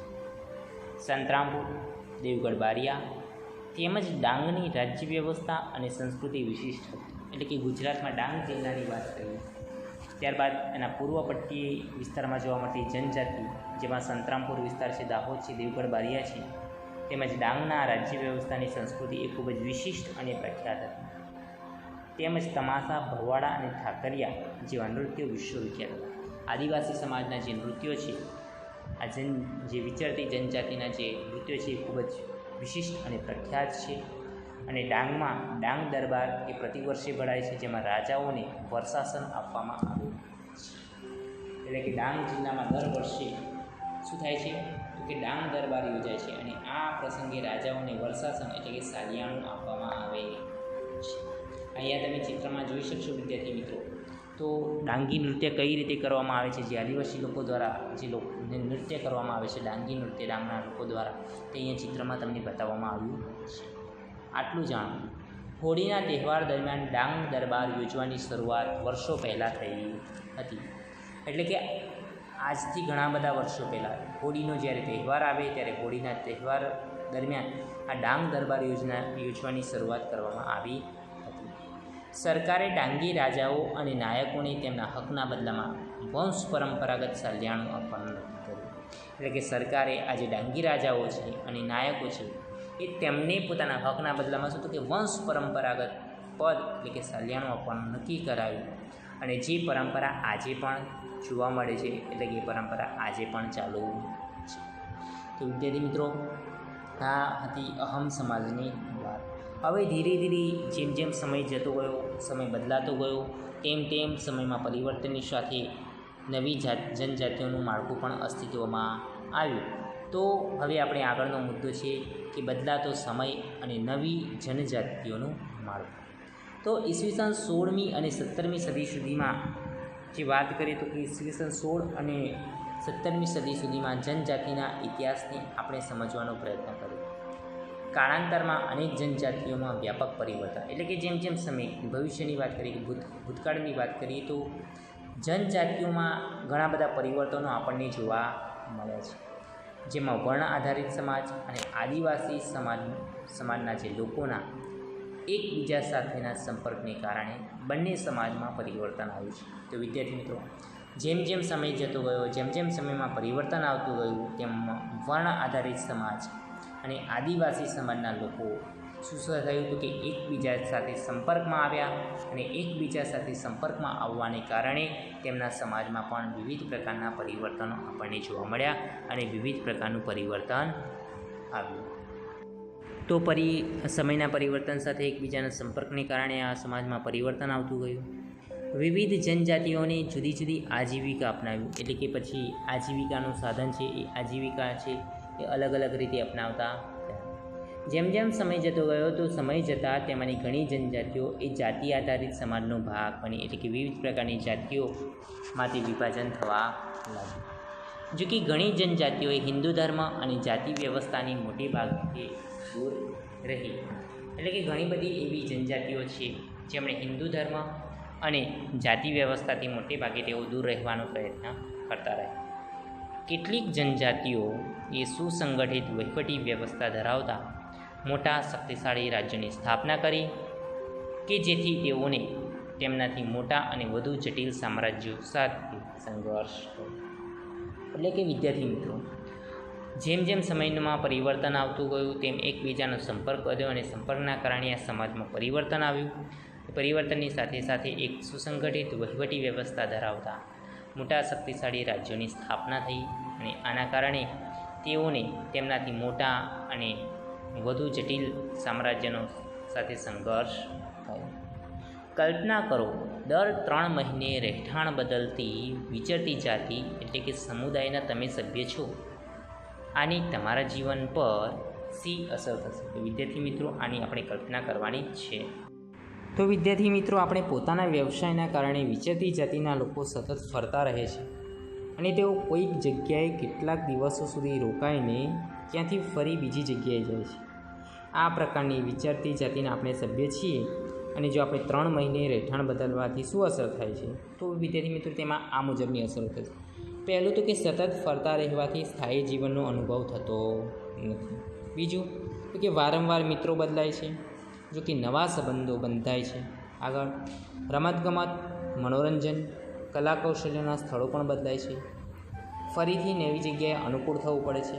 સંતરામપુર, દેવગઢ બારિયા તેમજ ડાંગની રાજ્ય વ્યવસ્થા અને સંસ્કૃતિ વિશિષ્ટ હતી. એટલે કે ગુજરાતમાં ડાંગ જિલ્લાની વાત કરીએ, ત્યારબાદ એના પૂર્વ પટ્ટી વિસ્તારમાં જોવા મળતી જનજાતિ, જેમાં સંતરામપુર વિસ્તાર છે, દાહોદ છે, દેવગઢ બારિયા છે, તેમજ ડાંગના રાજ્ય વ્યવસ્થાની સંસ્કૃતિ એ ખૂબ જ વિશિષ્ટ અને પ્રખ્યાત હતી. તેમજ તમાશા, ભરવાડા અને ઠાકરિયા જેવા નૃત્યો વિશ્વવિખ્યાત હતા. આદિવાસી સમાજના જે નૃત્યો છે, આ જે વિચરતી જનજાતિના જે નૃત્યો છે, એ ખૂબ જ વિશિષ્ટ અને પ્રખ્યાત છે. અને ડાંગમાં ડાંગ દરબાર એ પ્રતિવર્ષે ભરાય છે, જેમાં રાજાઓને વર્ષાસન આપવામાં આવે છે. એટલે કે ડાંગ જિલ્લામાં દર વર્ષે શું થાય છે તો કે ડાંગ દરબાર યોજાય છે અને આ પ્રસંગે રાજાઓને વર્ષાસન એટલે કે સાલિયાણું આપવામાં આવે છે. અહીંયા તમે ચિત્રમાં જોઈ શકશો વિદ્યાર્થી મિત્રો, તો ડાંગી નૃત્ય કઈ રીતે કરવામાં આવે છે, જે આદિવાસી લોકો દ્વારા જે નૃત્ય કરવામાં આવે છે, ડાંગી નૃત્ય ડાંગના લોકો દ્વારા, તે અહીંયા ચિત્રમાં તમને બતાવવામાં આવ્યું છે. આટલું જાણો. હોળીના તહેવાર દરમિયાન ડાંગ દરબાર યોજવાની શરૂઆત વર્ષો પહેલાં થઈ હતી. એટલે કે આજથી ઘણા બધા વર્ષો પહેલાં હોળીનો જ્યારે તહેવાર આવે ત્યારે હોળીના તહેવાર દરમિયાન આ ડાંગ દરબાર યોજવાની શરૂઆત કરવામાં આવી હતી. સરકારે ડાંગી રાજાઓ અને નાયકોને તેમના હકના બદલામાં વંશ પરંપરાગત સાલિયાણું આપવાનું નક્કી કર્યું. એટલે કે સરકારે આ જે ડાંગી રાજાઓ છે અને નાયકો છે, એ તેમને પોતાના હકના બદલામાં શું તો કે વંશ પરંપરાગત પદ એટલે કે સાલિયાણું આપવાનું નક્કી કરાયું. અને જે પરંપરા આજે પણ જોવા મળે છે, એટલે કે એ પરંપરા આજે પણ ચાલુ છે. તો વિદ્યાર્થી મિત્રો, આ હતી અહમ સમાજની વાત. હવે ધીરે ધીરે જેમ જેમ સમય જતો ગયો, સમય બદલાતો ગયો, તેમ તેમ સમયમાં પરિવર્તનની સાથે નવી જનજાતિઓનું માળખું પણ અસ્તિત્વમાં આવ્યું. તો હવે આપણે આગળનો મુદ્દો છે કે બદલાતો સમય અને નવી જનજાતિઓનું માળખું. તો ઈસવીસન 16મી અને 17મી સદી સુધીમાં જે વાત કરીએ તો કે ઈસવીસન 16 અને 17મી સદી સુધીમાં જનજાતિના ઇતિહાસને આપણે સમજવાનો પ્રયત્ન કર્યો. કાળાંતરમાં અનેક જનજાતિઓમાં વ્યાપક પરિવર્તન, એટલે કે જેમ જેમ સમય ભવિષ્યની વાત કરીએ, ભૂતકાળની વાત કરીએ, તો જનજાતિઓમાં ઘણા બધા પરિવર્તનો આપણને જોવા મળે છે. જેમાં વર્ણ આધારિત સમાજ અને આદિવાસી સમાજના જે લોકોના એકબીજા સાથેના સંપર્કને કારણે બંને સમાજમાં પરિવર્તન આવ્યું છે. તો વિદ્યાર્થી મિત્રો, જેમ જેમ સમય જતો ગયો, જેમ જેમ સમયમાં પરિવર્તન આવતું ગયું, તેમ વર્ણ આધારિત સમાજ અને આદિવાસી સમાજના લોકો શું થયું હતું કે એકબીજા સાથે સંપર્કમાં આવ્યા અને એકબીજા સાથે સંપર્કમાં આવવાને કારણે તેમના સમાજમાં પણ વિવિધ પ્રકારના પરિવર્તનો આપણને જોવા મળ્યા અને વિવિધ પ્રકારનું પરિવર્તન આવ્યું. તો સમયના પરિવર્તન સાથે એકબીજાના સંપર્કને કારણે આ સમાજમાં પરિવર્તન આવતું ગયું. વિવિધ જનજાતિઓને જુદી જુદી આજીવિકા અપનાવ્યું, એટલે કે પછી આજીવિકાનું સાધન છે, એ આજીવિકા છે એ અલગ અલગ રીતે અપનાવતા. જેમ જેમ સમય જતો ગયો, તો સમય જતાં તેમાંની ઘણી જનજાતિઓ એ જાતિ આધારિત સમાજનો ભાગ બની, એટલે કે વિવિધ પ્રકારની જાતિઓમાંથી વિભાજન થવા લાગ્યું. જો કે ઘણી જનજાતિઓએ હિન્દુ ધર્મ અને જાતિ વ્યવસ્થાની મોટી ભાગથી દૂર રહી. એટલે કે ઘણી બધી એવી જનજાતિઓ છે જેમણે હિન્દુ ધર્મ અને જાતિ વ્યવસ્થાથી મોટે ભાગે તેઓ દૂર રહેવાનો પ્રયત્ન કરતા રહ્યા. કેટલીક જનજાતિઓ એ સુસંગઠિત વહીવટી વ્યવસ્થા ધરાવતા મોટા શક્તિશાળી રાજ્યોની સ્થાપના કરી કે જેથી તેઓને તેમનાથી મોટા અને વધુ જટિલ સામ્રાજ્યો સાથે સંઘર્ષ કર્યો. એટલે કે વિદ્યાર્થી મિત્રો, જેમ જેમ સમયમાં પરિવર્તન આવતું ગયું તેમ એકબીજાનો સંપર્ક વધ્યો અને સંપર્કના કારણે આ સમાજમાં પરિવર્તન આવ્યું. પરિવર્તનની સાથે સાથે એક સુસંગઠિત વહીવટી વ્યવસ્થા ધરાવતા મોટા શક્તિશાળી રાજ્યોની સ્થાપના થઈ અને આના કારણે તેઓને તેમનાથી મોટા અને વધુ જટિલ સામ્રાજ્યનો સાથે સંઘર્ષ થયો. કલ્પના કરો, દર 3 મહિને રહેઠાણ બદલતી વિચરતી જાતિ એટલે કે સમુદાયના તમે સભ્ય છો. આની તમારા જીવન પર શી અસર થશે? તો વિદ્યાર્થી મિત્રો, આની આપણે કલ્પના કરવાની છે. તો વિદ્યાર્થી મિત્રો, આપણે પોતાના વ્યવસાયના કારણે વિચરતી જાતિના લોકો સતત ફરતા રહે છે અને તેઓ કોઈક જગ્યાએ કેટલાક દિવસો સુધી રોકાઈને ત્યાંથી ફરી બીજી જગ્યાએ જાય છે. આ પ્રકારની વિચરતી જાતિના આપણે સભ્ય છીએ અને જો આપણે 3 મહિને રહેઠાણ બદલવાથી શું અસર થાય છે? તો વિદ્યાર્થી મિત્રો, તેમાં આ મુજબની અસરો થશે. પહેલું તો કે સતત ફરતા રહેવાથી સ્થાયી જીવનનો અનુભવ થતો નથી. બીજું તો કે વારંવાર મિત્રો બદલાય છે, જો કે નવા સંબંધો બંધાય છે. આગળ રમતગમત, મનોરંજન, કલા કૌશલ્યના સ્થળો પણ બદલાય છે. ફરીથી નવી જગ્યાએ અનુકૂળ થવું પડે છે.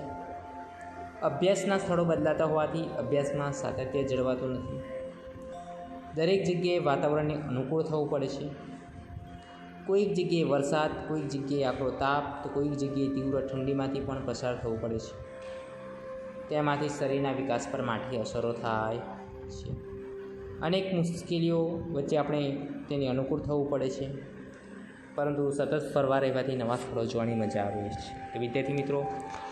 અભ્યાસના સ્થળો બદલાતા હોવાથી અભ્યાસમાં સાતત્ય જળવાતું નથી. દરેક જગ્યાએ વાતાવરણને અનુકૂળ થવું પડે છે. કોઈક જગ્યાએ વરસાદ, કોઈક જગ્યાએ આકરો તાપ, તો કોઈક જગ્યાએ તીવ્ર ઠંડીમાંથી પણ પસાર થવું પડે છે. તેમાંથી શરીરના વિકાસ પર માઠી અસરો થાય છે. અનેક મુશ્કેલીઓ વચ્ચે આપણે તેને અનુકૂળ થવું પડે છે, પરંતુ સતત ફરવા રહેવાથી નવા સ્થળો જોવાની મજા આવે છે. તો વિદ્યાર્થી મિત્રો,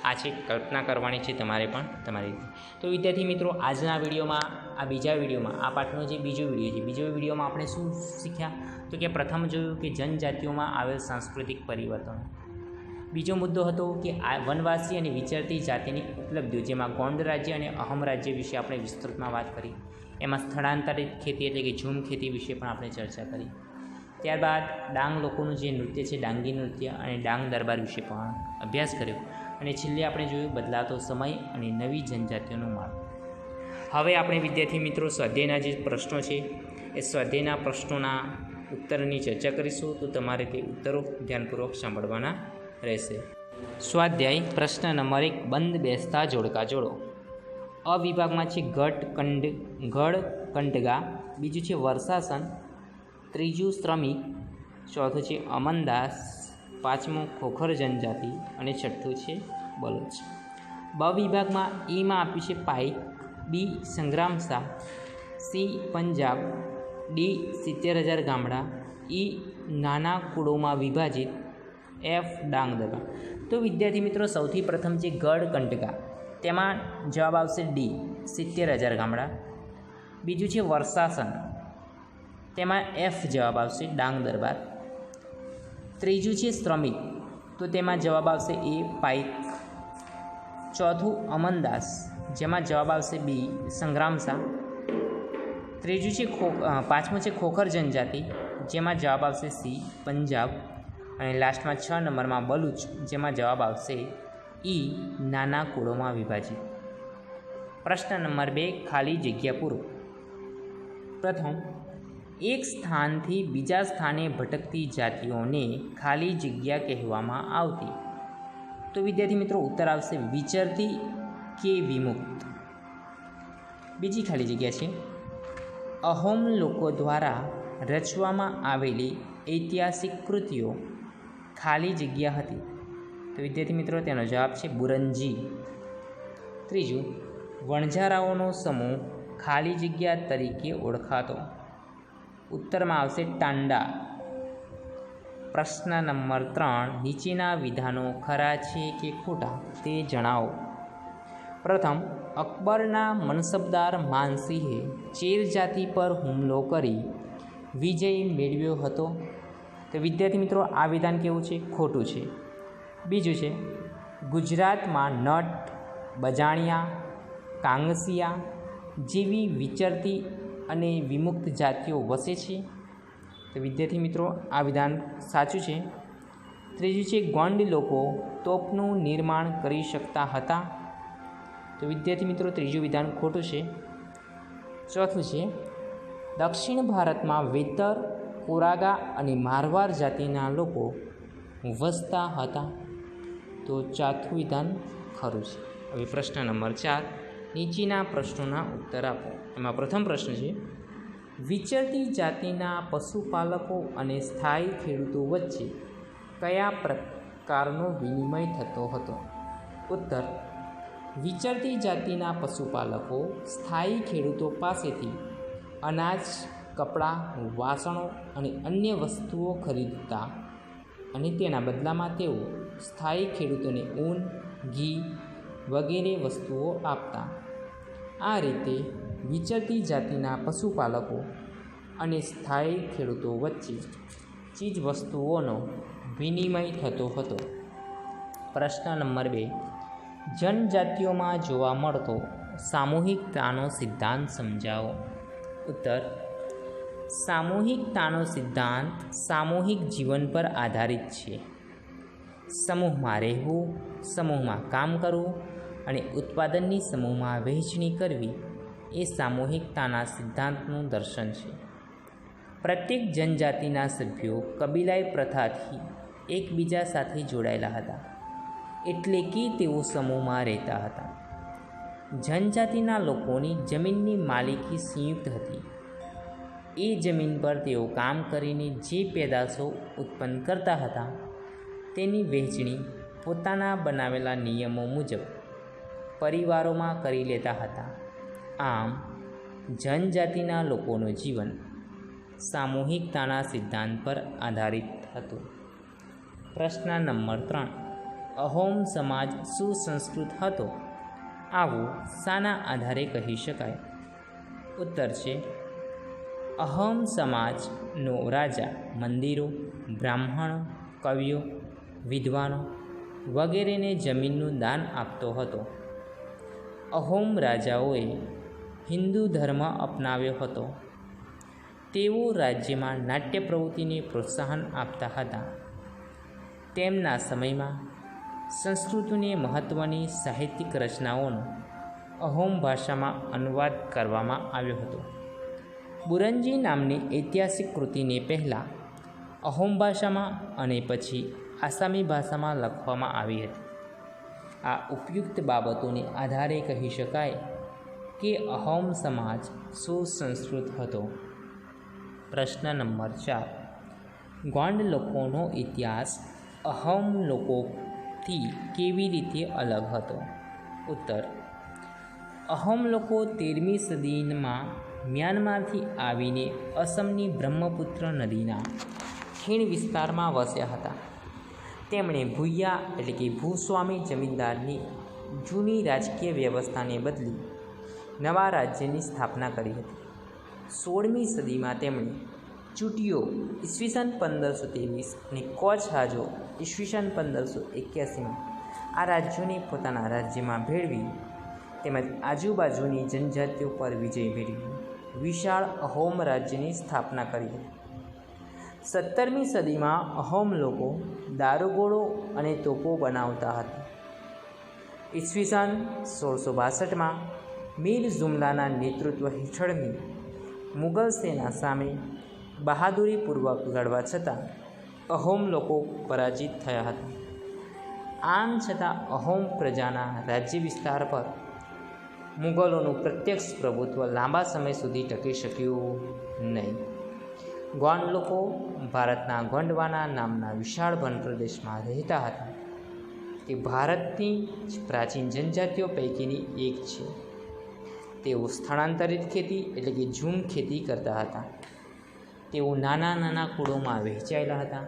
આ છે કલ્પના કરવાની છે તમારે પણ તમારી રીતે. તો વિદ્યાર્થી મિત્રો, આજના વિડીયોમાં, આ બીજા વિડીયોમાં, આ પાઠનો જે બીજો વિડીયો છે, બીજો વિડીયોમાં આપણે શું શીખ્યા? તો કે પ્રથમ જોયું કે જનજાતિઓમાં આવેલ સાંસ્કૃતિક પરિવર્તનો. બીજો મુદ્દો હતો કે આ વનવાસી અને વિચરતી જાતિની ઉપલબ્ધિઓ, જેમાં ગોંડ રાજ્ય અને અહમ રાજ્ય વિશે આપણે વિસ્તૃતમાં વાત કરી. એમાં સ્થળાંતરિત ખેતી એટલે કે ઝૂમ ખેતી વિશે પણ આપણે ચર્ચા કરી. ત્યારબાદ ડાંગ લોકોનું જે નૃત્ય છે, ડાંગી નૃત્ય અને ડાંગ દરબાર વિશે પણ અભ્યાસ કર્યો. અને છેલ્લે આપણે જોયું બદલાતો સમય અને નવી જનજાતિઓનું માળખું. હવે આપણે વિદ્યાર્થી મિત્રો સ્વાધ્યાયના જે પ્રશ્નો છે એ સ્વાધ્યાયના પ્રશ્નોના ઉત્તરની ચર્ચા કરીશું. તો તમારે તે ઉત્તરો ધ્યાનપૂર્વક સાંભળવાના રહેશે. સ્વાધ્યાય પ્રશ્ન નંબર 1, બંધ બેસતા જોડકા જોડો. અ વિભાગમાં છે ગઢ કંડગા, બીજું છે વર્ષાસન, ત્રીજું શ્રમિક, ચોથું છે અમનદાસ, પાંચમું ખોખર જનજાતિ અને છઠ્ઠું છે બલોચ. બ વિભાગમાં ઈમાં આપ્યું છે પાઇક, બી સંગ્રામ શાહ, સી પંજાબ, ડી 70,000 ગામડા, ઈ નાના કુળોમાં વિભાજિત, એફ ડાંગ દરબાર. તો વિદ્યાર્થી મિત્રો, સૌથી પ્રથમ છે ગઢ કંડગા, તેમાં જવાબ આવશે ડી 70,000 ગામડા. બીજું છે વર્ષાસન, તેમાં એફ જવાબ આવશે ડાંગ દરબાર. ત્રીજું છે શ્રમિક, તો તેમાં જવાબ આવશે એ પાઇક. ચોથું અમનદાસ, જેમાં જવાબ આવશે બી સંગ્રામ શાહ. ત્રીજું છે પાંચમું છે ખોખર જનજાતિ, જેમાં જવાબ આવશે સી પંજાબ. અને લાસ્ટમાં 6 નંબરમાં બલુચ, જેમાં જવાબ આવશે ઈ નાના કુળોમાં વિભાજિત. પ્રશ્ન નંબર 2, ખાલી જગ્યા પૂરો. પ્રથમ, એક સ્થાનથી બીજા સ્થાને ભટકતી જાતિઓને ખાલી જગ્યા કહેવામાં આવતી. તો વિદ્યાર્થી મિત્રો, ઉત્તર આવશે વિચરતી કે વિમુક્ત. બીજી ખાલી જગ્યા છે અહોમ લોકો દ્વારા રચવામાં આવેલી ઐતિહાસિક કૃતિઓ ખાલી જગ્યા હતી. તો વિદ્યાર્થી મિત્રો, તેનો જવાબ છે બુરંજી. ત્રીજું, વણઝારાઓનો સમૂહ ખાલી જગ્યા તરીકે ઓળખાતો. ઉત્તરમાં આવશે ટાંડા. પ્રશ્ન નંબર 3, નીચેના વિધાનો ખરા છે કે ખોટા તે જણાવો. પ્રથમ, અકબરના મનસબદાર માનસિંહે ચેર જાતિ પર હુમલો કરી વિજય મેળવ્યો હતો. તો વિદ્યાર્થી મિત્રો, આ વિધાન કેવું છે? ખોટું છે. બીજું છે ગુજરાતમાં નટ, બજાણિયા, કાંગસિયા જેવી વિચરતી અને વિમુક્ત જાતિઓ વસે છે. તો વિદ્યાર્થી મિત્રો, આ વિધાન સાચું છે. ત્રીજું છે ગોંડ લોકો તોપનું નિર્માણ કરી શકતા હતા. તો વિદ્યાર્થી મિત્રો, ત્રીજું વિધાન ખોટું છે. ચોથું છે દક્ષિણ ભારતમાં વેતર, કોરાગા અને મારવાડ જાતિના લોકો વસતા હતા. તો ચોથું વિધાન ખરું છે. હવે પ્રશ્ન નંબર 4, નીચેના પ્રશ્નોના ઉત્તર આપો. એમાં પ્રથમ પ્રશ્ન છે, વિચરતી જાતિના પશુપાલકો અને સ્થાયી ખેડૂતો વચ્ચે કયા પ્રકારનો વિનિમય થતો હતો? ઉત્તર, વિચરતી જાતિના પશુપાલકો સ્થાયી ખેડૂતો પાસેથી અનાજ, કપડાં, વાસણો અને અન્ય વસ્તુઓ ખરીદતા અને તેના બદલામાં તેઓ સ્થાયી ખેડૂતોને ઊન, ઘી વગેરે વસ્તુઓ આપતા. આ રીતે વિચરતી જાતિના પશુપાલકો અને સ્થાયી ખેડૂતો વચ્ચે ચીજ વસ્તુઓનો વિનિમય થતો હતો. પ્રશ્ન નંબર 2, જનજાતિઓમાં જોવા મળતો સામૂહિકતાનો સિદ્ધાંત સમજાવો. ઉત્તર, સામૂહિકતાનો સિદ્ધાંત સામૂહિક જીવન પર આધારિત છે. સમૂહમાં રહેવું, સમૂહમાં કામ કરવું અને ઉત્પાદનની સમૂહમાં વહેંચણી કરવી એ સામૂહિકતાના સિદ્ધાંતનું દર્શન છે. પ્રત્યેક જનજાતિના સભ્યો કબીલાઈ પ્રથાથી એકબીજા સાથે જોડાયેલા હતા, એટલે કે તેઓ સમૂહમાં રહેતા હતા. જનજાતિના લોકોની જમીનની માલિકી સંયુક્ત હતી. એ જમીન પર તેઓ કામ કરીને જે પેદાશો ઉત્પન્ન કરતા હતા તેની વહેંચણી પોતાના બનાવેલા નિયમો મુજબ પરિવારોમાં કરી લેતા હતા. આમ જનજાતિના લોકોનું જીવન સામૂહિકતાના સિદ્ધાંત પર આધારિત હતું. પ્રશ્ન નંબર 3, અહોમ સમાજ સુસંસ્કૃત હતો, આવું શાના આધારે કહી શકાય? ઉત્તર છે, અહોમ સમાજનો રાજા મંદિરો, બ્રાહ્મણો, કવિઓ, વિદ્વાનો વગેરેને જમીનનું દાન આપતો હતો. અહોમ રાજાઓએ હિન્દુ ધર્મ અપનાવ્યો હતો. તેઓ રાજ્યમાં નાટ્ય પ્રવૃત્તિને પ્રોત્સાહન આપતા હતા. તેમના સમયમાં સંસ્કૃતને મહત્ત્વની સાહિત્યિક રચનાઓનો અહોમ ભાષામાં અનુવાદ કરવામાં આવ્યો હતો. બુરંજી નામની ઐતિહાસિક કૃતિને પહેલાં અહોમ ભાષામાં અને પછી આસામી ભાષામાં લખવામાં આવી હતી. આ ઉપયુક્ત બાબતોને આધારે કહી શકાય કે અહોમ સમાજ સુસંસ્કૃત હતો. પ્રશ્ન નંબર 4, ગોંડ લોકોનો ઇતિહાસ અહોમ લોકોથી કેવી રીતે અલગ હતો? ઉત્તર, અહોમ લોકો 13મી સદીમાં મ્યાનમારથી આવીને અસમની બ્રહ્મપુત્ર નદીના ખીણ વિસ્તારમાં વસ્યા હતા. તેમણે ભૂયા એટલે કે ભૂસ્વામી જમીનદારની જૂની રાજકીય વ્યવસ્થાને બદલી નવા રાજ્યની સ્થાપના કરી હતી. 16મી સદીમાં તેમણે ચૂંટીઓ ઈસવીસન 1523 અને કોચ હાજો ઈસવીસન 1581માં આ રાજ્યોને પોતાના રાજ્યમાં ભેળવી તેમજ આજુબાજુની જનજાતિઓ પર વિજય મેળવી વિશાળ અહોમ રાજ્યની સ્થાપના કરી હતી. 17મી સદીમાં અહોમ લોકો દારૂગોળો અને તોપો બનાવતા હતા. ઈસવીસન 1662માં મીર જુમલાના નેતૃત્વ હેઠળની મુગલ સેના સામે બહાદુરીપૂર્વક લડવા છતાં અહોમ લોકો પરાજિત થયા હતા. આમ છતાં અહોમ પ્રજાના રાજ્ય વિસ્તાર પર મુગલોનું પ્રત્યક્ષ પ્રભુત્વ લાંબા સમય સુધી ટકી શક્યું નહીં. ગોંડ લોકો ભારતના ગોંડવાના નામના વિશાળ વન પ્રદેશમાં રહેતા હતા. તે ભારતની જ પ્રાચીન જનજાતિઓ પૈકીની એક છે. તેઓ સ્થળાંતરિત ખેતી એટલે કે ઝૂમ ખેતી કરતા હતા. તેઓ નાના નાના કુળોમાં વહેંચાયેલા હતા.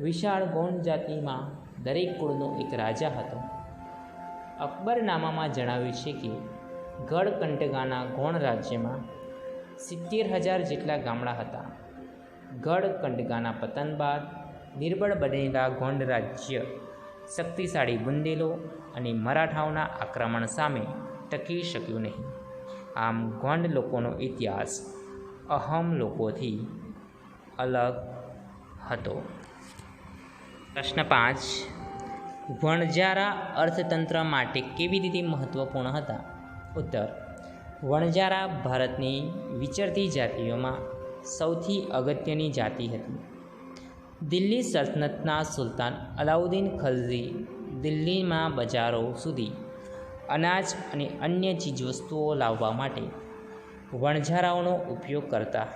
વિશાળ ગોંડ જાતિમાં દરેક કુળનો એક રાજા હતો. અકબરનામામાં જણાવ્યું છે કે ગઢકંટગાના ગોંડ રાજ્યમાં 70,000 જેટલા ગામડા હતા. ગઢકંટગાના પતન બાદ નિર્બળ બનેલા ગોંડ રાજ્ય શક્તિશાળી બુંદેલો અને મરાઠાઓના આક્રમણ સામે ટકી શક્યું નહીં. આમ ગોંડ લોકોનો ઇતિહાસ અહોમ લોકોથી અલગ હતો. પ્રશ્ન 5, વણજારા અર્થતંત્ર માટે કેવી રીતે મહત્ત્વપૂર્ણ હતા? ઉત્તર, વણજારા ભારતની વિચરતી જાતિઓમાં સૌથી અગત્યની જાતિ હતી. દિલ્હી સલ્તનતના સુલતાન અલાઉદ્દીન ખલજી દિલ્હીમાં બજારો સુધી અનાજ અને અન્ય ચીજવસ્તુઓ લાવવા માટે વણઝારાઓનો ઉપયોગ કરતા.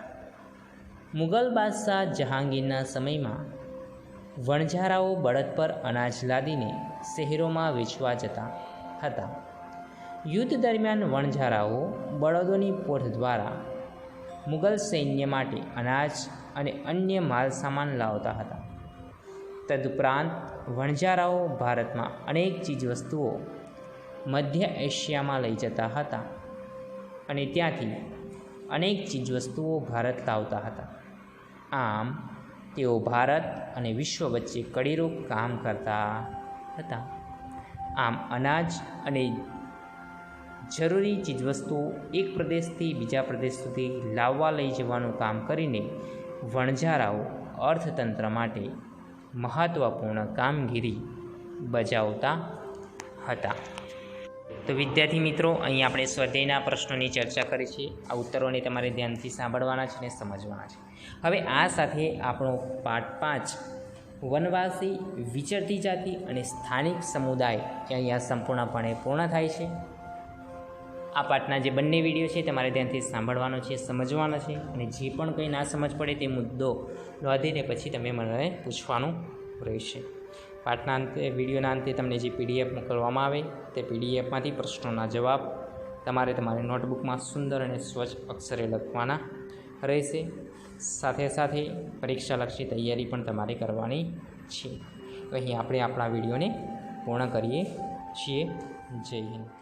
મુગલ બાદશાહ જહાંગીરના સમયમાં વણઝારાઓ બળદ પર અનાજ લાદીને શહેરોમાં વેચવા જતા હતા. યુદ્ધ દરમિયાન વણઝારાઓ બળદોની પોઠ દ્વારા મુગલ સૈન્ય માટે અનાજ અને અન્ય માલ સામાન લાવતા હતા. તદુપરાંત વણઝારાઓ ભારતમાં અનેક ચીજવસ્તુઓ મધ્ય એશિયામાં લઈ જતા હતા અને ત્યાંથી અનેક ચીજવસ્તુઓ ભારત લાવતા હતા. આમ તેઓ ભારત અને વિશ્વ વચ્ચે કડીરૂપ કામ કરતા હતા. આમ અનાજ અને જરૂરી ચીજવસ્તુઓ એક પ્રદેશથી બીજા પ્રદેશ સુધી લાવવા લઈ જવાનું કામ કરીને વણઝારાઓ અર્થતંત્ર માટે મહત્ત્વપૂર્ણ કામગીરી બજાવતા હતા. તો વિદ્યાર્થી મિત્રો, અહીં આપણે સ્વાધ્યાયના પ્રશ્નોની ચર્ચા કરી છે. આ ઉત્તરોને તમારે ધ્યાનથી સાંભળવાના છે અને સમજવાના છે. હવે આ સાથે આપણો પાઠ 5 વનવાસી, વિચરતી જાતિ અને સ્થાનિક સમુદાય એ અહીંયા સંપૂર્ણપણે પૂર્ણ થાય છે. આ પાઠના જે બંને વિડીયો છે તમારે ધ્યાનથી સાંભળવાનો છે, સમજવાનો છે અને જે પણ કંઈ ના સમજ પડે તે મુદ્દો નોંધીને પછી તમે મને પૂછવાનું રહેશે. પાઠના અંતે, વિડીયોના અંતે તમને જે PDF મોકલવામાં આવે તે PDFમાંથી પ્રશ્નોના જવાબ તમારે તમારી નોટબુકમાં સુંદર અને સ્વચ્છ અક્ષરે લખવાના રહેશે. સાથે સાથે પરીક્ષાલક્ષી તૈયારી પણ તમારે કરવાની છે. અહીં આપણે આપણા વિડીયોને પૂર્ણ કરીએ છીએ. જય હિન્દ.